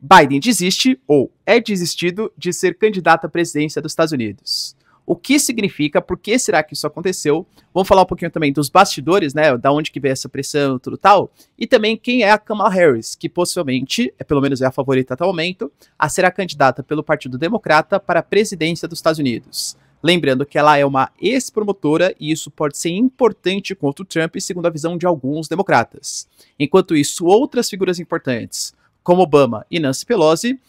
Biden desiste ou é desistido de ser candidato à presidência dos Estados Unidos. O que significa, por que será que isso aconteceu? Vamos falar um pouquinho também dos bastidores, né, da onde que veio essa pressão e tudo tal, e também quem é a Kamala Harris, que possivelmente, pelo menos é a favorita até o momento, a ser a candidata pelo Partido Democrata para a presidência dos Estados Unidos. Lembrando que ela é uma ex-promotora e isso pode ser importante contra o Trump, segundo a visão de alguns democratas. Enquanto isso, outras figuras importantes, como Obama e Nancy Pelosi,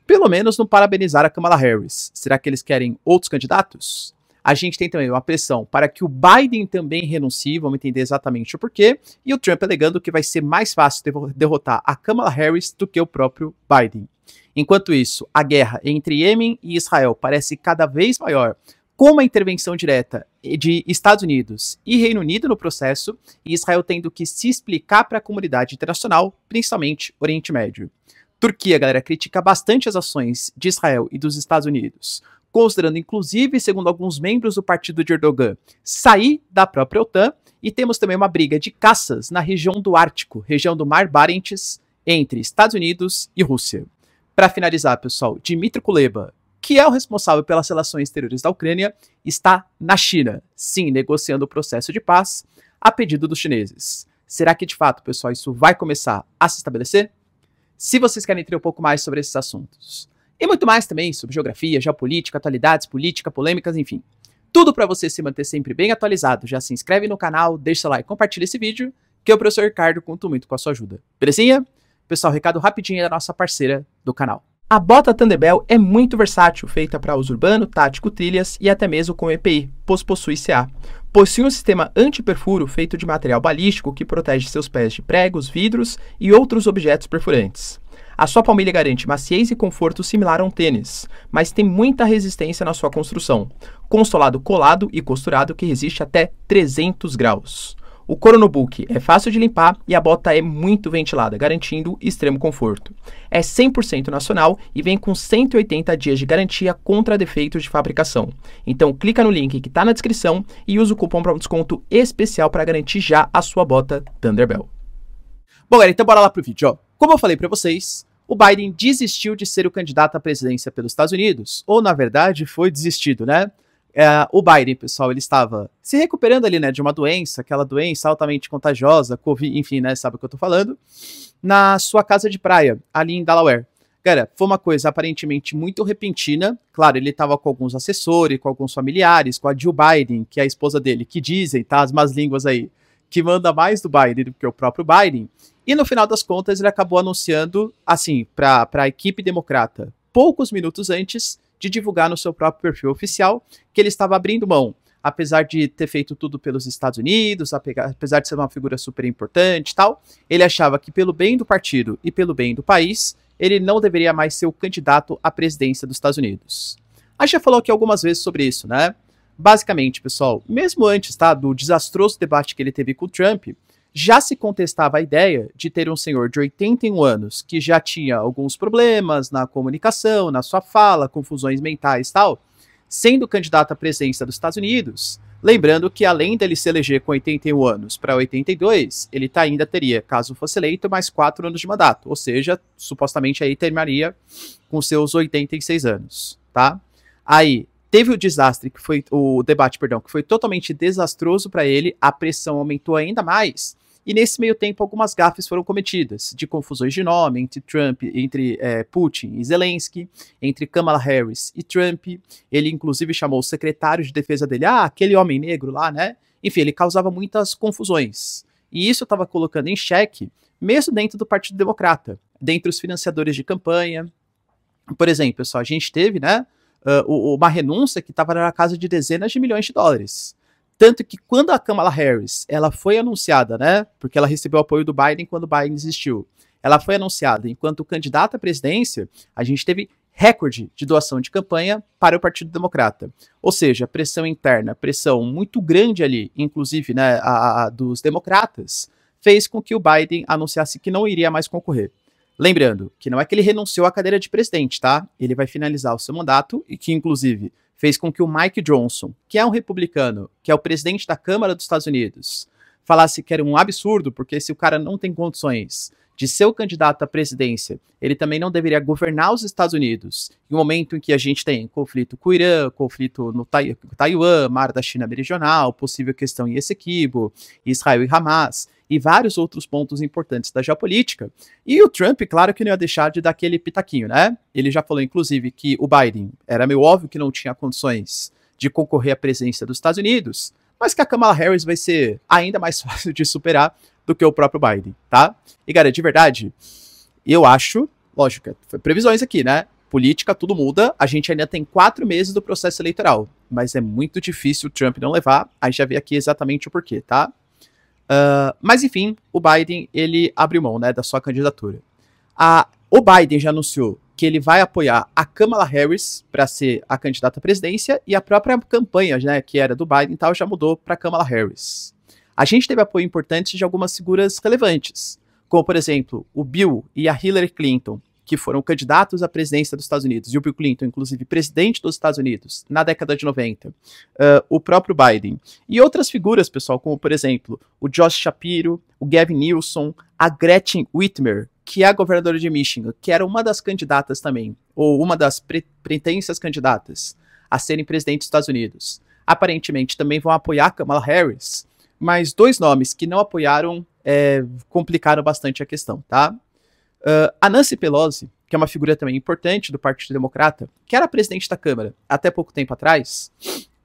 pelo menos não parabenizaram a Kamala Harris. Será que eles querem outros candidatos? A gente tem também uma pressão para que o Biden também renuncie, vamos entender exatamente o porquê, e o Trump alegando que vai ser mais fácil derrotar a Kamala Harris do que o próprio Biden. Enquanto isso, a guerra entre Iêmen e Israel parece cada vez maior, com uma intervenção direta de Estados Unidos e Reino Unido no processo, e Israel tendo que se explicar para a comunidade internacional, principalmente Oriente Médio. Turquia, galera, critica bastante as ações de Israel e dos Estados Unidos, considerando inclusive, segundo alguns membros do partido de Erdogan, sair da própria OTAN, e temos também uma briga de caças na região do Ártico, região do Mar Barents, entre Estados Unidos e Rússia. Para finalizar, pessoal, Dmitry Kuleba, que é o responsável pelas relações exteriores da Ucrânia, está na China, sim, negociando o processo de paz a pedido dos chineses. Será que, de fato, pessoal, isso vai começar a se estabelecer? Se vocês querem entender um pouco mais sobre esses assuntos. E muito mais também sobre geografia, geopolítica, atualidades, política, polêmicas, enfim. Tudo para você se manter sempre bem atualizado. Já se inscreve no canal, deixa seu like, compartilha esse vídeo, que eu, professor Ricardo, conto muito com a sua ajuda. Belezinha? Pessoal, recado rapidinho da nossa parceira do canal. A bota Thunderbell é muito versátil, feita para uso urbano, tático, trilhas e até mesmo com EPI, pois possui CA. Possui um sistema anti-perfuro feito de material balístico que protege seus pés de pregos, vidros e outros objetos perfurantes. A sua palmilha garante maciez e conforto similar a um tênis, mas tem muita resistência na sua construção, com solado colado e costurado que resiste até 300 graus. O couro no book é fácil de limpar e a bota é muito ventilada, garantindo extremo conforto. É 100% nacional e vem com 180 dias de garantia contra defeitos de fabricação. Então clica no link que está na descrição e usa o cupom para um desconto especial para garantir já a sua bota Thunderbell. Bom, galera, então bora lá pro vídeo. Ó. Como eu falei para vocês, o Biden desistiu de ser o candidato à presidência pelos Estados Unidos, ou na verdade foi desistido, né? O Biden, pessoal, ele estava se recuperando ali, né, de uma doença, aquela doença altamente contagiosa, Covid, enfim, né, sabe o que eu tô falando, na sua casa de praia, ali em Delaware. Cara, foi uma coisa aparentemente muito repentina, claro, ele estava com alguns assessores, com alguns familiares, com a Jill Biden, que é a esposa dele, que dizem, tá, as más línguas aí, que manda mais do Biden do que o próprio Biden, e no final das contas ele acabou anunciando, assim, para a equipe democrata, poucos minutos antes de divulgar no seu próprio perfil oficial que ele estava abrindo mão, apesar de ter feito tudo pelos Estados Unidos, apesar de ser uma figura super importante e tal, ele achava que pelo bem do partido e pelo bem do país, ele não deveria mais ser o candidato à presidência dos Estados Unidos. A gente já falou aqui algumas vezes sobre isso, né? Basicamente, pessoal, mesmo antes, tá, do desastroso debate que ele teve com o Trump, já se contestava a ideia de ter um senhor de 81 anos que já tinha alguns problemas na comunicação, na sua fala, confusões mentais e tal, sendo candidato à presidência dos Estados Unidos. Lembrando que além dele se eleger com 81 anos para 82, ele ainda teria, caso fosse eleito, mais 4 anos de mandato, ou seja, supostamente aí terminaria com seus 86 anos, tá? Aí teve o desastre, que foi o debate, perdão, que foi totalmente desastroso para ele, a pressão aumentou ainda mais, e nesse meio tempo algumas gafes foram cometidas, de confusões de nome entre Trump, entre Putin e Zelensky, entre Kamala Harris e Trump. Ele inclusive chamou o secretário de defesa dele, aquele homem negro lá, né? Enfim, ele causava muitas confusões. E isso estava colocando em xeque, mesmo dentro do Partido Democrata, dentre os financiadores de campanha. Por exemplo, pessoal, a gente teve, né, uma renúncia que estava na casa de dezenas de milhões de dólares. Tanto que quando a Kamala Harris ela foi anunciada, né, porque ela recebeu o apoio do Biden quando o Biden desistiu, ela foi anunciada enquanto candidata à presidência, a gente teve recorde de doação de campanha para o Partido Democrata. Ou seja, pressão interna, pressão muito grande ali, inclusive, né, dos democratas, fez com que o Biden anunciasse que não iria mais concorrer. Lembrando que não é que ele renunciou à cadeira de presidente, tá? Ele vai finalizar o seu mandato e que, inclusive, fez com que o Mike Johnson, que é um republicano, que é o presidente da Câmara dos Estados Unidos, falasse que era um absurdo, porque se o cara não tem condições de ser o candidato à presidência, ele também não deveria governar os Estados Unidos, em um momento em que a gente tem conflito com o Irã, conflito no Taiwan, Mar da China Meridional, possível questão em Essequibo, Israel e Hamas, e vários outros pontos importantes da geopolítica. E o Trump, claro que não ia deixar de dar aquele pitaquinho, né? Ele já falou, inclusive, que o Biden era meio óbvio que não tinha condições de concorrer à presidência dos Estados Unidos, mas que a Kamala Harris vai ser ainda mais fácil de superar do que o próprio Biden, tá? E, cara, de verdade, eu acho, lógico, previsões aqui, né? Política, tudo muda, a gente ainda tem 4 meses do processo eleitoral, mas é muito difícil o Trump não levar, a gente já vê aqui exatamente o porquê, tá? Mas, enfim, o Biden, ele abriu mão, né, da sua candidatura. O Biden já anunciou que ele vai apoiar a Kamala Harris para ser a candidata à presidência, e a própria campanha, né, que era do Biden e tal, já mudou para Kamala Harris. A gente teve apoio importante de algumas figuras relevantes, como, por exemplo, o Bill e a Hillary Clinton, que foram candidatos à presidência dos Estados Unidos, e o Bill Clinton, inclusive, presidente dos Estados Unidos, na década de 90, o próprio Biden, e outras figuras, pessoal, como, por exemplo, o Josh Shapiro, o Gavin Newsom, a Gretchen Whitmer, que é a governadora de Michigan, que era uma das candidatas também, ou uma das pretensas candidatas a serem presidente dos Estados Unidos. Aparentemente, também vão apoiar a Kamala Harris, mas 2 nomes que não apoiaram complicaram bastante a questão, tá? A Nancy Pelosi, que é uma figura também importante do Partido Democrata, que era presidente da Câmara até pouco tempo atrás,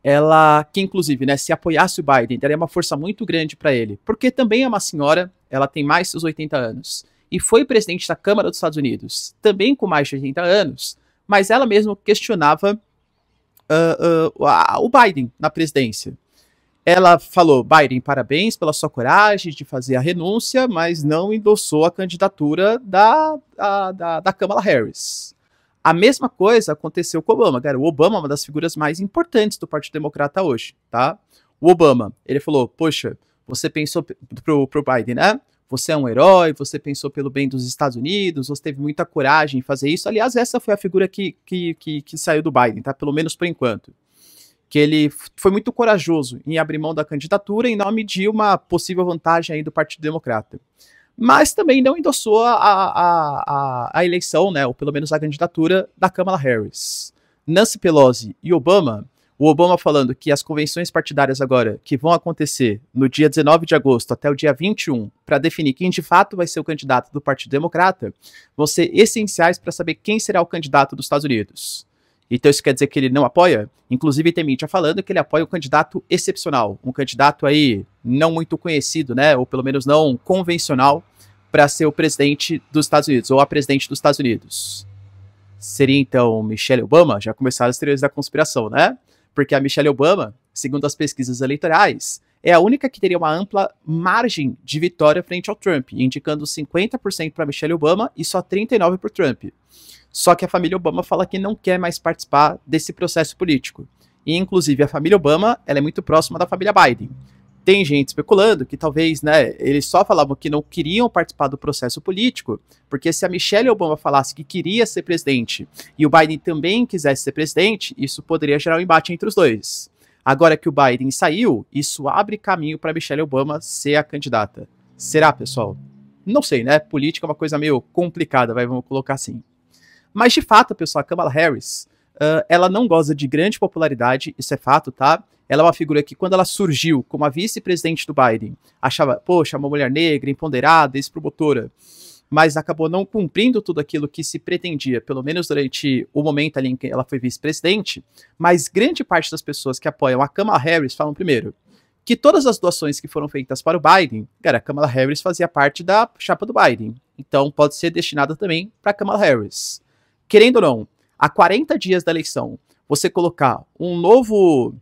ela, que inclusive, né, se apoiasse o Biden, daria uma força muito grande para ele, porque também é uma senhora, ela tem mais de 80 anos, e foi presidente da Câmara dos Estados Unidos, também com mais de 80 anos, mas ela mesma questionava o Biden na presidência. Ela falou, Biden, parabéns pela sua coragem de fazer a renúncia, mas não endossou a candidatura da Kamala Harris. A mesma coisa aconteceu com o Obama, cara. O Obama é uma das figuras mais importantes do Partido Democrata hoje, tá? O Obama, ele falou, poxa, você pensou pro Biden, né? Você é um herói, você pensou pelo bem dos Estados Unidos, você teve muita coragem em fazer isso. Aliás, essa foi a figura que saiu do Biden, tá? Pelo menos por enquanto. Que ele foi muito corajoso em abrir mão da candidatura em nome de uma possível vantagem aí do Partido Democrata. Mas também não endossou a eleição, né, ou pelo menos a candidatura da Kamala Harris. Nancy Pelosi e Obama, o Obama falando que as convenções partidárias agora, que vão acontecer no dia 19 de agosto até o dia 21, para definir quem de fato vai ser o candidato do Partido Democrata, vão ser essenciais para saber quem será o candidato dos Estados Unidos. Então isso quer dizer que ele não apoia? Inclusive tem mídia falando que ele apoia um candidato excepcional, um candidato aí não muito conhecido, né, ou pelo menos não convencional, para ser o presidente dos Estados Unidos, ou a presidente dos Estados Unidos. Seria então Michelle Obama? Já começaram as teorias da conspiração, né? Porque a Michelle Obama, segundo as pesquisas eleitorais, é a única que teria uma ampla margem de vitória frente ao Trump, indicando 50% para Michelle Obama e só 39% para o Trump. Só que a família Obama fala que não quer mais participar desse processo político. E, inclusive, a família Obama, ela é muito próxima da família Biden. Tem gente especulando que talvez, né, eles só falavam que não queriam participar do processo político, porque se a Michelle Obama falasse que queria ser presidente e o Biden também quisesse ser presidente, isso poderia gerar um embate entre os dois. Agora que o Biden saiu, isso abre caminho para Michelle Obama ser a candidata. Será, pessoal? Não sei, né? Política é uma coisa meio complicada, vamos colocar assim. Mas, de fato, pessoal, a Kamala Harris, ela não goza de grande popularidade, isso é fato, tá? Ela é uma figura que, quando ela surgiu como a vice-presidente do Biden, achava, poxa, uma mulher negra, empoderada, ex-promotora, mas acabou não cumprindo tudo aquilo que se pretendia, pelo menos durante o momento ali em que ela foi vice-presidente, mas grande parte das pessoas que apoiam a Kamala Harris falam, primeiro, que todas as doações que foram feitas para o Biden, cara, a Kamala Harris fazia parte da chapa do Biden, então pode ser destinada também para a Kamala Harris. Querendo ou não, a 40 dias da eleição, você colocar um novo...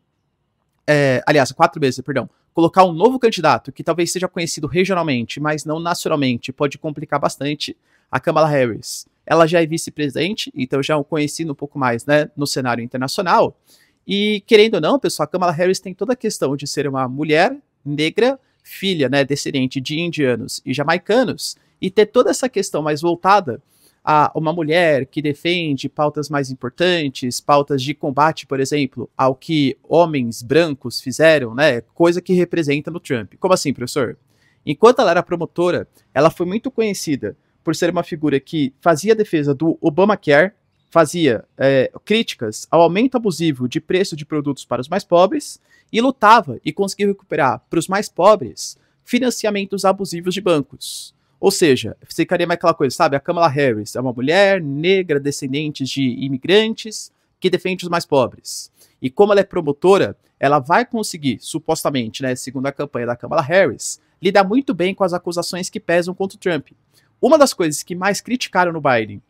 aliás, 4 meses, perdão. Colocar um novo candidato que talvez seja conhecido regionalmente, mas não nacionalmente, pode complicar bastante a Kamala Harris. Ela já é vice-presidente, então já o conheci um pouco mais, né, no cenário internacional. E, querendo ou não, pessoal, a Kamala Harris tem toda a questão de ser uma mulher negra, filha, né, descendente de indianos e jamaicanos, e ter toda essa questão mais voltada a uma mulher que defende pautas mais importantes, pautas de combate, por exemplo, ao que homens brancos fizeram, né? Coisa que representa no Trump. Como assim, professor? Enquanto ela era promotora, ela foi muito conhecida por ser uma figura que fazia defesa do Obamacare, fazia críticas ao aumento abusivo de preço de produtos para os mais pobres e lutava e conseguiu recuperar para os mais pobres financiamentos abusivos de bancos. Ou seja, ficaria mais aquela coisa, sabe? A Kamala Harris é uma mulher negra, descendente de imigrantes, que defende os mais pobres. E como ela é promotora, ela vai conseguir, supostamente, né, segundo a campanha da Kamala Harris, lidar muito bem com as acusações que pesam contra o Trump. Uma das coisas que mais criticaram no Biden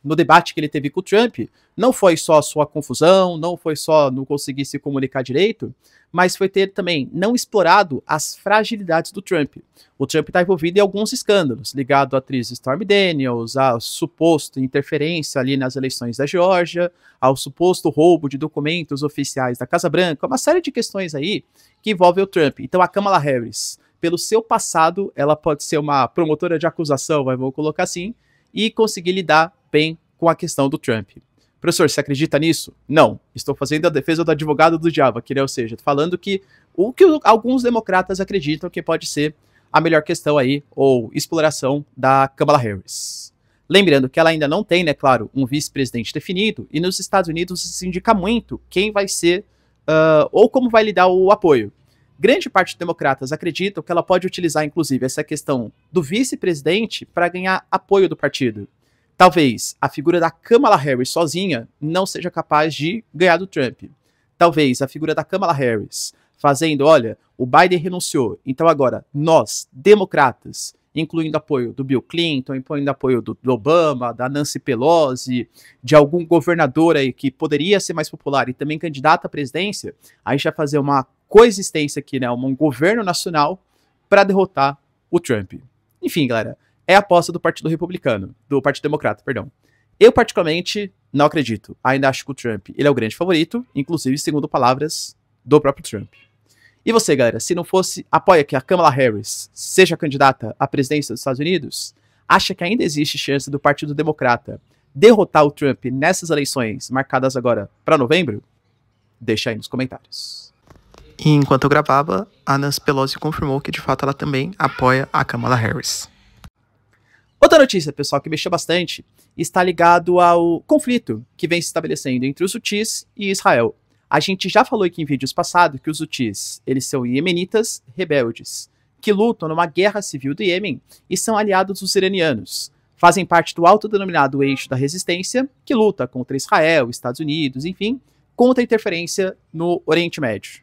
no debate que ele teve com o Trump, não foi só a sua confusão, não foi só não conseguir se comunicar direito, mas foi ter também não explorado as fragilidades do Trump. O Trump está envolvido em alguns escândalos, ligado à atriz Stormy Daniels, à suposta interferência ali nas eleições da Geórgia, ao suposto roubo de documentos oficiais da Casa Branca, uma série de questões aí que envolvem o Trump. Então a Kamala Harris, pelo seu passado, ela pode ser uma promotora de acusação, vou colocar assim, e conseguir lidar bem com a questão do Trump. Professor, você acredita nisso? Não. Estou fazendo a defesa do advogado do diabo aqui, né? Ou seja, falando que o que alguns democratas acreditam que pode ser a melhor questão aí, ou exploração da Kamala Harris. Lembrando que ela ainda não tem, né, claro, um vice-presidente definido, e nos Estados Unidos se indica muito quem vai ser, ou como vai lidar o apoio. Grande parte dos democratas acreditam que ela pode utilizar, inclusive, essa questão do vice-presidente para ganhar apoio do partido. Talvez a figura da Kamala Harris sozinha não seja capaz de ganhar do Trump. Talvez a figura da Kamala Harris fazendo, olha, o Biden renunciou, então agora nós, democratas, incluindo apoio do Bill Clinton, incluindo apoio do Obama, da Nancy Pelosi, de algum governador aí que poderia ser mais popular e também candidato à presidência, a gente vai fazer uma coexistência aqui, né, um governo nacional para derrotar o Trump. Enfim, galera, é a aposta do Partido Republicano, do Partido Democrata, perdão. Eu, particularmente, não acredito. Ainda acho que o Trump ele é o grande favorito, inclusive segundo palavras do próprio Trump. E você, galera, se não fosse, apoia que a Kamala Harris seja candidata à presidência dos Estados Unidos? Acha que ainda existe chance do Partido Democrata derrotar o Trump nessas eleições marcadas agora para novembro? Deixa aí nos comentários. E enquanto eu gravava, a Nancy Pelosi confirmou que de fato ela também apoia a Kamala Harris. Outra notícia, pessoal, que mexeu bastante, está ligado ao conflito que vem se estabelecendo entre os Houthis e Israel. A gente já falou aqui em vídeos passados que os Houthis, eles são iemenitas rebeldes, que lutam numa guerra civil do Iêmen e são aliados dos iranianos. Fazem parte do autodenominado eixo da resistência, que luta contra Israel, Estados Unidos, enfim, contra a interferência no Oriente Médio.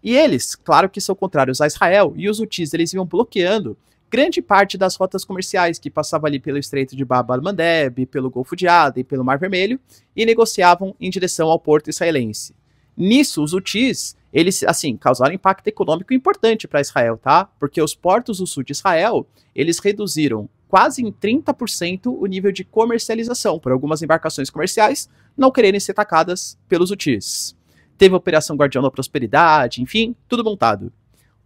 E eles, claro que são contrários a Israel, e os Houthis, eles iam bloqueando grande parte das rotas comerciais que passavam ali pelo Estreito de Bab al-Mandeb, pelo Golfo de Aden, pelo Mar Vermelho, e negociavam em direção ao porto israelense. Nisso, os Houthis, eles, assim, causaram impacto econômico importante para Israel, tá? Porque os portos do sul de Israel, eles reduziram quase em 30% o nível de comercialização por algumas embarcações comerciais não quererem ser atacadas pelos Houthis. Teve a Operação Guardião da Prosperidade, enfim, tudo montado.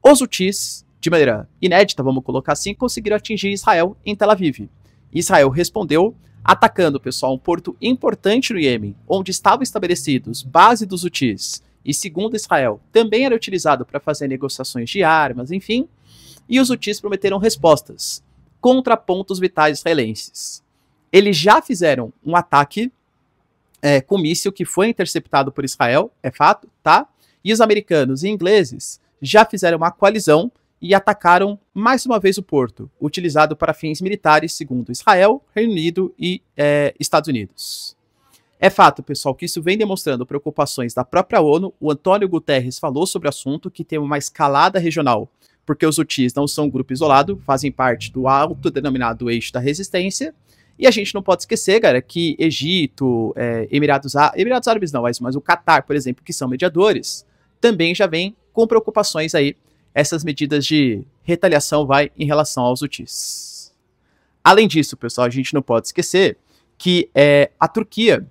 Os Houthis, de maneira inédita, vamos colocar assim, conseguiram atingir Israel em Tel Aviv. Israel respondeu atacando, pessoal, um porto importante no Iêmen, onde estavam estabelecidos base dos Houthis, e segundo Israel, também era utilizado para fazer negociações de armas, enfim, e os Houthis prometeram respostas contra pontos vitais israelenses. Eles já fizeram um ataque com míssil que foi interceptado por Israel, é fato, tá? E os americanos e ingleses já fizeram uma coalizão e atacaram mais uma vez o porto, utilizado para fins militares, segundo Israel, Reino Unido e Estados Unidos. É fato, pessoal, que isso vem demonstrando preocupações da própria ONU. O Antônio Guterres falou sobre o assunto, que tem uma escalada regional, porque os Houthis não são um grupo isolado, fazem parte do autodenominado eixo da resistência. E a gente não pode esquecer, galera, que Egito, Emirados Árabes não, mas o Catar, por exemplo, que são mediadores, também já vem com preocupações aí, essas medidas de retaliação em relação aos Houthis. Além disso, pessoal, a gente não pode esquecer que a Turquia,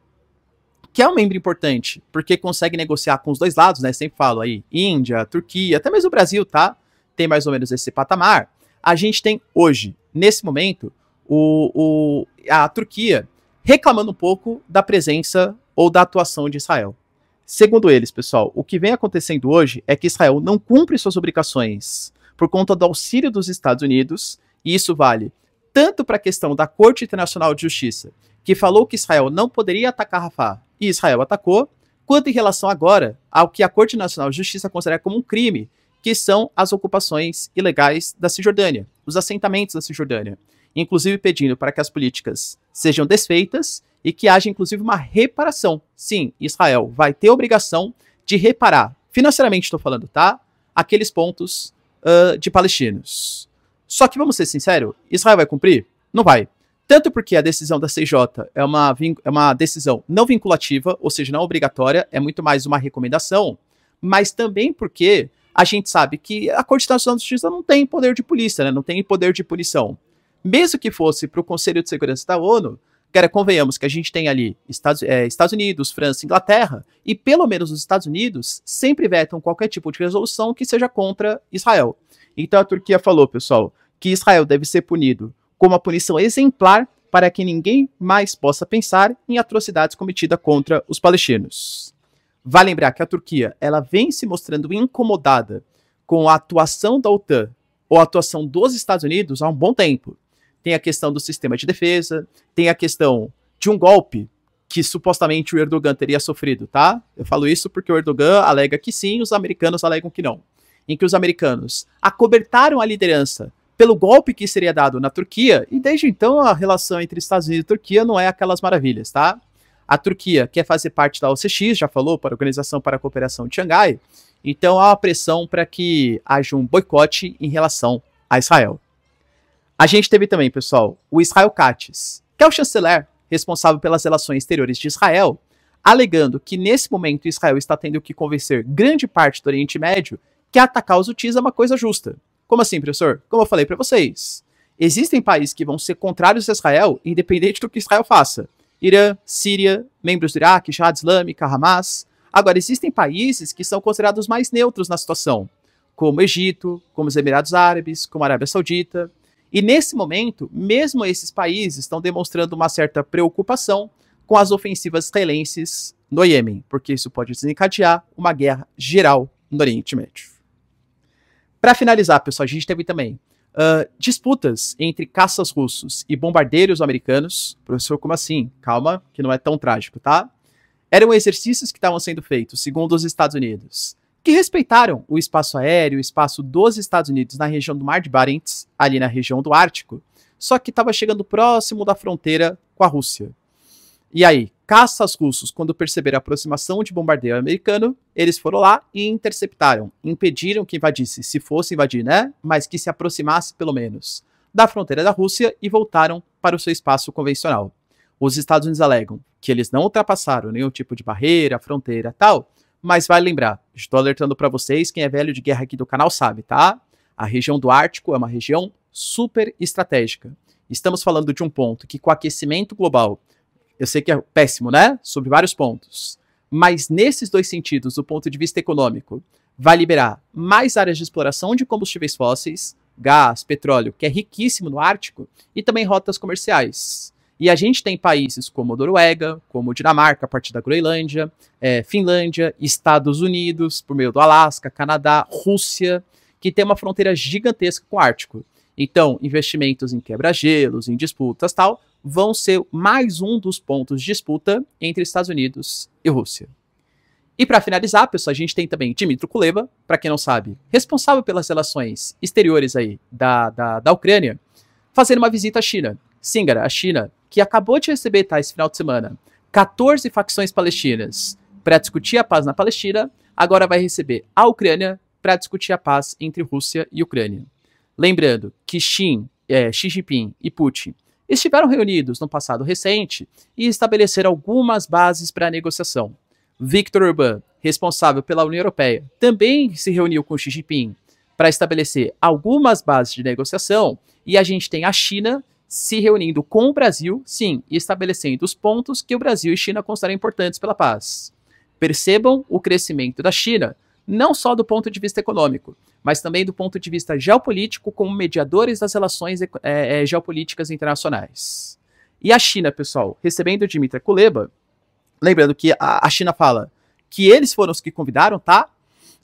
que é um membro importante, porque consegue negociar com os dois lados, né? Sempre falo aí, Índia, Turquia, até mesmo o Brasil, tá? Tem mais ou menos esse patamar. A gente tem hoje, nesse momento, a Turquia reclamando um pouco da presença ou da atuação de Israel. Segundo eles, pessoal, o que vem acontecendo hoje é que Israel não cumpre suas obrigações por conta do auxílio dos Estados Unidos, e isso vale tanto para a questão da Corte Internacional de Justiça, que falou que Israel não poderia atacar Rafah, e Israel atacou, quanto em relação agora ao que a Corte Nacional de Justiça considera como um crime, que são as ocupações ilegais da Cisjordânia, os assentamentos da Cisjordânia, inclusive pedindo para que as políticas sejam desfeitas e que haja inclusive uma reparação. Sim, Israel vai ter a obrigação de reparar, financeiramente estou falando, tá? Aqueles pontos de palestinos. Só que, vamos ser sinceros, Israel vai cumprir? Não vai. Tanto porque a decisão da CJ é uma decisão não vinculativa, ou seja, não obrigatória, é muito mais uma recomendação, mas também porque a gente sabe que a Corte Internacional de Justiça não tem poder de polícia, né? Não tem poder de punição. Mesmo que fosse para o Conselho de Segurança da ONU, cara, convenhamos que a gente tem ali Estados Unidos, França, Inglaterra, e pelo menos os Estados Unidos sempre vetam qualquer tipo de resolução que seja contra Israel. Então a Turquia falou, pessoal, que Israel deve ser punido com uma punição exemplar para que ninguém mais possa pensar em atrocidades cometidas contra os palestinos. Vale lembrar que a Turquia ela vem se mostrando incomodada com a atuação da OTAN ou a atuação dos Estados Unidos há um bom tempo. Tem a questão do sistema de defesa, tem a questão de um golpe que supostamente o Erdogan teria sofrido, tá? Eu falo isso porque o Erdogan alega que sim, os americanos alegam que não. Em que os americanos acobertaram a liderança pelo golpe que seria dado na Turquia, e desde então a relação entre Estados Unidos e Turquia não é aquelas maravilhas, tá? A Turquia quer fazer parte da OCX, já falou, para a Organização para a Cooperação de Xangai, então há uma pressão para que haja um boicote em relação a Israel. A gente teve também, pessoal, o Israel Katz, que é o chanceler responsável pelas relações exteriores de Israel, alegando que nesse momento Israel está tendo que convencer grande parte do Oriente Médio que atacar os Houthis é uma coisa justa. Como assim, professor? Como eu falei para vocês, existem países que vão ser contrários a Israel, independente do que Israel faça. Irã, Síria, membros do Iraque, Jihad Islâmica, Hamas. Agora, existem países que são considerados mais neutros na situação, como Egito, como os Emirados Árabes, como a Arábia Saudita. E nesse momento, mesmo esses países estão demonstrando uma certa preocupação com as ofensivas israelenses no Iêmen, porque isso pode desencadear uma guerra geral no Oriente Médio. Para finalizar, pessoal, a gente teve também disputas entre caças russos e bombardeiros americanos. Professor, como assim? Calma, que não é tão trágico, tá? Eram exercícios que estavam sendo feitos, segundo os Estados Unidos, que respeitaram o espaço aéreo, o espaço dos Estados Unidos na região do Mar de Barents, ali na região do Ártico, só que estava chegando próximo da fronteira com a Rússia. E aí, caças russos, quando perceberam a aproximação de bombardeio americano, eles foram lá e interceptaram, impediram que invadisse, se fosse invadir, né? Mas que se aproximasse, pelo menos, da fronteira da Rússia e voltaram para o seu espaço convencional. Os Estados Unidos alegam que eles não ultrapassaram nenhum tipo de barreira, fronteira, tal, mas vale lembrar, estou alertando para vocês, quem é velho de guerra aqui do canal sabe, tá? A região do Ártico é uma região super estratégica. Estamos falando de um ponto que com o aquecimento global, eu sei que é péssimo, né? Sobre vários pontos. Mas nesses dois sentidos, do ponto de vista econômico, vai liberar mais áreas de exploração de combustíveis fósseis, gás, petróleo, que é riquíssimo no Ártico, e também rotas comerciais. E a gente tem países como Noruega, como Dinamarca, a partir da Groenlândia, Finlândia, Estados Unidos, por meio do Alasca, Canadá, Rússia, que tem uma fronteira gigantesca com o Ártico. Então, investimentos em quebra-gelos, em disputas tal, vão ser mais um dos pontos de disputa entre Estados Unidos e Rússia. E para finalizar, pessoal, a gente tem também Dmytro Kuleba, para quem não sabe, responsável pelas relações exteriores aí da Ucrânia, fazendo uma visita à China. Sim, galera, a China, que acabou de receber, tá, esse final de semana, 14 facções palestinas para discutir a paz na Palestina, agora vai receber a Ucrânia para discutir a paz entre Rússia e Ucrânia. Lembrando que Xi Jinping e Putin estiveram reunidos no passado recente e estabeleceram algumas bases para a negociação. Viktor Orbán, responsável pela União Europeia, também se reuniu com Xi Jinping para estabelecer algumas bases de negociação, e a gente tem a China se reunindo com o Brasil, sim, e estabelecendo os pontos que o Brasil e China consideram importantes pela paz. Percebam o crescimento da China, não só do ponto de vista econômico, mas também do ponto de vista geopolítico como mediadores das relações geopolíticas internacionais. E a China, pessoal, recebendo Dmytro Kuleba, lembrando que a China fala que eles foram os que convidaram, tá?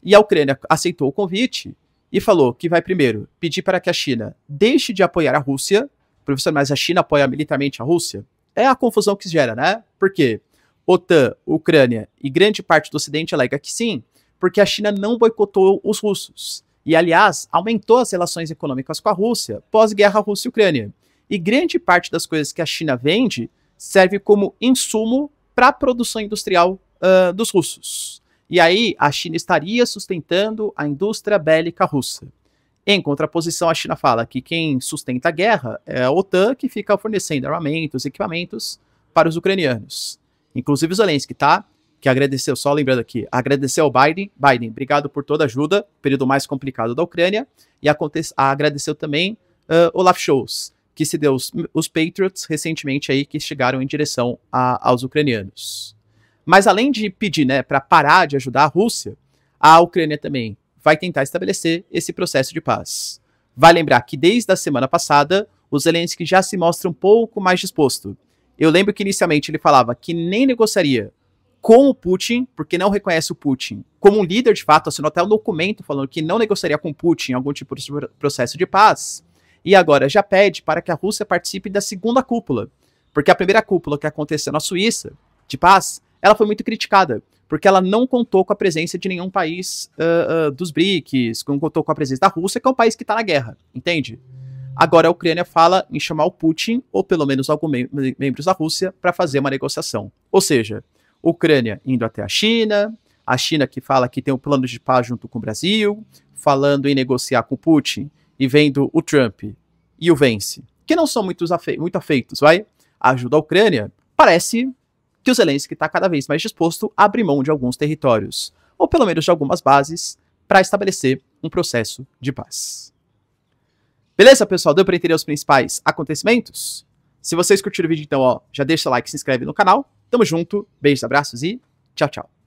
E a Ucrânia aceitou o convite e falou que vai primeiro pedir para que a China deixe de apoiar a Rússia. Professor, mas a China apoia militarmente a Rússia? É a confusão que se gera, né? Por quê? OTAN, Ucrânia e grande parte do Ocidente alega que sim, porque a China não boicotou os russos. E, aliás, aumentou as relações econômicas com a Rússia pós-guerra Rússia e Ucrânia. E grande parte das coisas que a China vende serve como insumo para a produção industrial dos russos. E aí, a China estaria sustentando a indústria bélica russa. Em contraposição, a China fala que quem sustenta a guerra é a OTAN, que fica fornecendo armamentos, equipamentos para os ucranianos. Inclusive o Zelensky, tá? Que agradeceu, só lembrando aqui, agradeceu ao Biden. Biden, obrigado por toda a ajuda, período mais complicado da Ucrânia. E agradeceu também Olaf Scholz, que se deu os Patriots recentemente aí, que chegaram em direção aos ucranianos. Mas além de pedir, né, para parar de ajudar a Rússia, a Ucrânia também vai tentar estabelecer esse processo de paz. Vai lembrar que desde a semana passada, o Zelensky já se mostra um pouco mais disposto. Eu lembro que inicialmente ele falava que nem negociaria com o Putin, porque não reconhece o Putin como um líder de fato, assinou até um documento falando que não negociaria com o Putin algum tipo de processo de paz, e agora já pede para que a Rússia participe da segunda cúpula, porque a primeira cúpula que aconteceu na Suíça, de paz, ela foi muito criticada, porque ela não contou com a presença de nenhum país dos BRICS, não contou com a presença da Rússia, que é um país que está na guerra, entende? Agora a Ucrânia fala em chamar o Putin, ou pelo menos alguns membros da Rússia, para fazer uma negociação. Ou seja, Ucrânia indo até a China que fala que tem um plano de paz junto com o Brasil, falando em negociar com o Putin, e vendo o Trump e o Vence, que não são muito afeitos, vai? Ajuda a Ucrânia, parece que o Zelensky está cada vez mais disposto a abrir mão de alguns territórios, ou pelo menos de algumas bases, para estabelecer um processo de paz. Beleza, pessoal? Deu para entender os principais acontecimentos? Se vocês curtiram o vídeo, então, ó, já deixa o like, se inscreve no canal. Tamo junto, beijos, abraços e tchau, tchau.